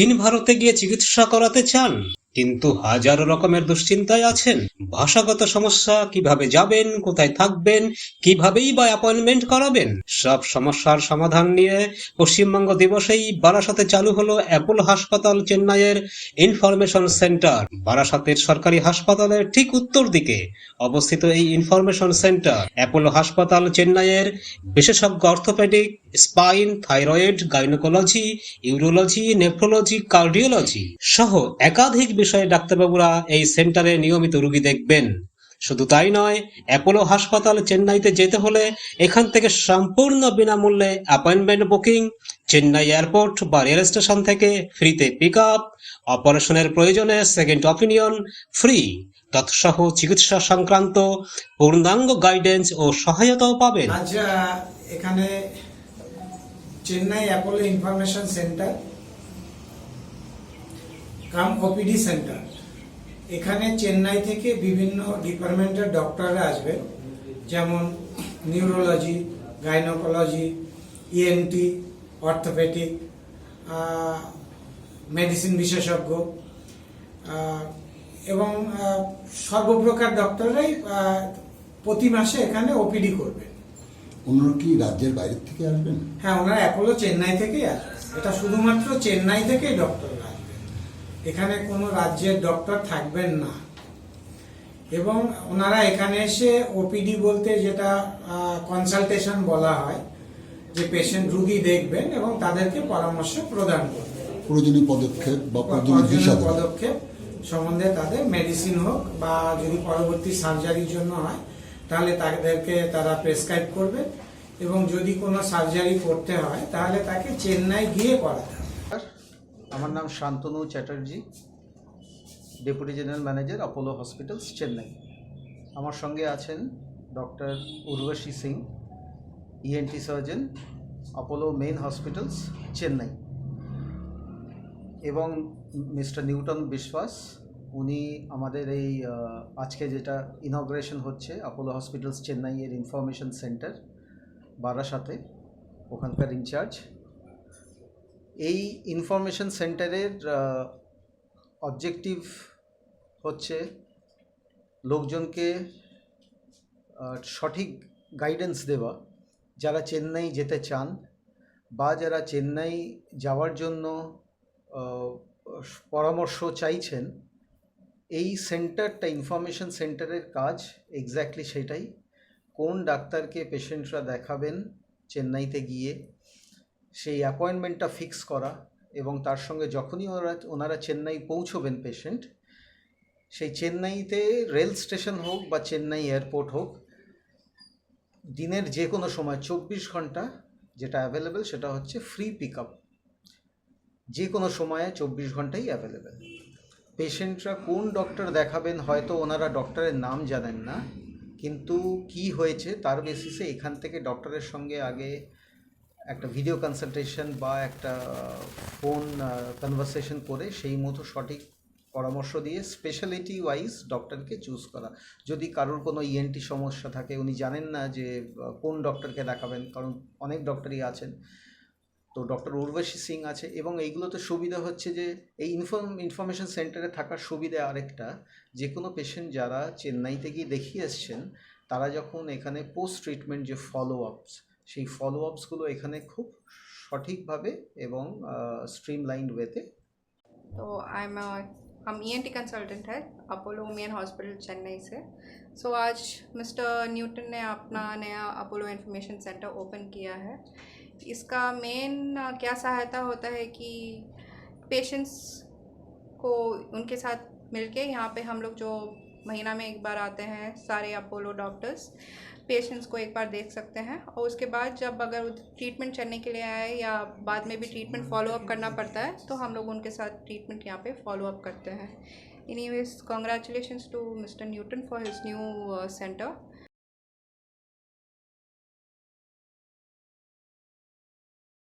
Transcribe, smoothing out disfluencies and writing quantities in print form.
দক্ষিণ ভারতে গিয়ে চিকিৎসা করাতে চান, কিন্তু হাজারো রকমের দুশ্চিন্তায় আছেন। ভাষাগত সমস্যা, কিভাবে যাবেন, কোথায় থাকবেন, কিভাবেই বা অ্যাপয়েন্টমেন্ট করাবেন, সব সমস্যার সমাধান নিয়ে পশ্চিমবঙ্গ দিবসেই বারাসতে চালু হলো অ্যাপোলো হাসপাতাল চেন্নাইয়ের ইনফরমেশন সেন্টার। বারাসতের সরকারি হাসপাতালের ঠিক উত্তর দিকে অবস্থিত এই ইনফরমেশন সেন্টার অ্যাপোলো হাসপাতাল চেন্নাইয়ের বিশেষজ্ঞ orthopaedic, spine, thyroid, gynaecology, urology, nephrology, cardiology সহ একাধিক বিষয়ে ডাক্তারবাবুরা এই সেন্টারে নিয়মিত রোগী দেখবেন। শুধু তাই নয়, অ্যাপোলো হাসপাতাল চেন্নাইতে যেতে হলে এখান থেকে সম্পূর্ণ বিনামূল্যে অ্যাপয়েন্টমেন্ট বুকিং, চেন্নাই এয়ারপোর্ট বা রেল স্টেশন থেকে ফ্রিতে পিক আপ, অপারেশনের প্রয়োজনে সেকেন্ড অপিনিয়ন ফ্রি, তৎসহ চিকিৎসা সংক্রান্ত পূর্ণাঙ্গ গাইডেন্স ও সহায়তাও পাবেন। আজ এখানে চেন্নাই অ্যাপোলো ইনফরমেশন সেন্টার কাম ওপিডি সেন্টার, এখানে চেন্নাই থেকে বিভিন্ন ডিপার্টমেন্টের ডক্টররা আসবেন, যেমন neurology, gynaecology, ENT, orthopaedic, medicine বিশেষজ্ঞ এবং সর্বপ্রকার ডক্টররাই প্রতি মাসে এখানে ওপিডি করবেন। ওনারা কি রাজ্যের বাইরে থেকে আসবেন? হ্যাঁ, ওনারা অ্যাপোলো চেন্নাই থেকেই আসবেন। এটা শুধুমাত্র চেন্নাই থেকেই ডক্টররা আসবেন, এখানে কোনো রাজ্যের ডক্টর থাকবেন না। এবং ওনারা এখানে এসে ওপিডি বলতে যেটা কনসালটেশন বলা হয়, যে পেশেন্ট রুগী দেখবেন এবং তাদেরকে পরামর্শ প্রদান করবেন, প্রয়োজনীয় পদক্ষেপ বা প্রয়োজনীয় পদক্ষেপ সম্বন্ধে তাদের মেডিসিন হোক বা যদি পরবর্তী সার্জারির জন্য হয় তাহলে তাদেরকে তারা প্রেসক্রাইব করবে, এবং যদি কোনো সার্জারি করতে হয় তাহলে তাকে চেন্নাই গিয়ে করাতে হবে। আমার নাম Shantanu Chatterjee, deputy general manager Apollo hospitals Chennai. আমার সঙ্গে আছেন doctor Urvashi Singh, ENT surgeon, Apollo main hospitals Chennai, এবং মিস্টার নিউটন বিশ্বাস, উনি আমাদের এই আজকে যেটা ইনগ্রেশন হচ্ছে অ্যাপোলো হসপিটালস চেন্নাইয়ের ইনফরমেশন সেন্টার বারাসাতে, ওখানকার ইনচার্জ। এই ইনফরমেশন সেন্টারের অবজেক্টিভ হচ্ছে লোকজনকে সঠিক গাইডেন্স দেওয়া, যারা চেন্নাই যেতে চান বা যারা চেন্নাই যাওয়ার জন্য পরামর্শ চাইছেন। এই সেন্টারটা, ইনফরমেশন সেন্টারের কাজ এক্স্যাক্টলি সেটাই। কোন ডাক্তারকে পেশেন্টরা দেখাবেন চেন্নাইতে গিয়ে, সেই অ্যাপয়েন্টমেন্টটা ফিক্স করা, এবং তার সঙ্গে যখনই ওনারা চেন্নাই পৌঁছবেন পেশেন্ট, সেই চেন্নাইতে রেল স্টেশন হোক বা চেন্নাই এয়ারপোর্ট হোক, দিনের যে কোনো সময় 24 ঘন্টা যেটা অ্যাভেলেবেল সেটা হচ্ছে ফ্রি পিক আপ। যে কোনো সময়ে 24 ঘন্টাই অ্যাভেলেবেল। পেশেন্টরা কোন ডক্টর দেখাবেন হয়তো ওনারা ডক্টরের নাম জানেন না, কিন্তু কি হয়েছে তার বেসিসে এখান থেকে ডক্টরের সঙ্গে আগে একটা ভিডিও কনসালটেশন বা একটা ফোন কনভারসেশন করে সেই মতো সঠিক পরামর্শ দিয়ে স্পেশালিটি ওয়াইজ ডক্টরকে চুজ করা। যদি কারোর কোনো ইএনটি সমস্যা থাকে, উনি জানেন না যে কোন ডক্টরকে দেখাবেন, কারণ অনেক ডক্টরই আছেন, তো ডক্টর উর্বশী সিং আছে। এবং এইগুলোতে সুবিধা হচ্ছে যে এই ইনফরমেশন সেন্টারে থাকার সুবিধা আরেকটা, যে কোনো পেশেন্ট যারা চেন্নাইতে গিয়ে দেখিয়ে এসছেন, তারা যখন এখানে পোস্ট ট্রিটমেন্ট যে ফলো আপস, সেই ফলো আপসগুলো এখানে খুব সঠিকভাবে এবং স্ট্রিমলাইন্ড ওয়েতে। तो हम ENT कंसल्टेंट है अपोलो मेन हॉस्पिटल चेन्नई से। सो आज मिस्टर न्यूटन ने अपना नया अपोलो इन्फॉर्मेशन सेंटर ओपन किया है। इसका मेन क्या सहायता होता है कि पेशेंट्स को उनके साथ मिलके यहाँ पे हम लोग जो महीना में एक बार आते हैं सारे अपोलो डॉक्टर्स पेशेंट्स को एक बार देख सकते हैं, और उसके बाद जब अगर ट्रीटमेंट चलने के लिए आए या बाद में भी ट्रीटमेंट फॉलो अप करना पड़ता है तो हम लोग उनके साथ ट्रीटमेंट यहाँ पे फॉलो अप करते हैं। Anyways, congratulations to mister Newton for his new centre.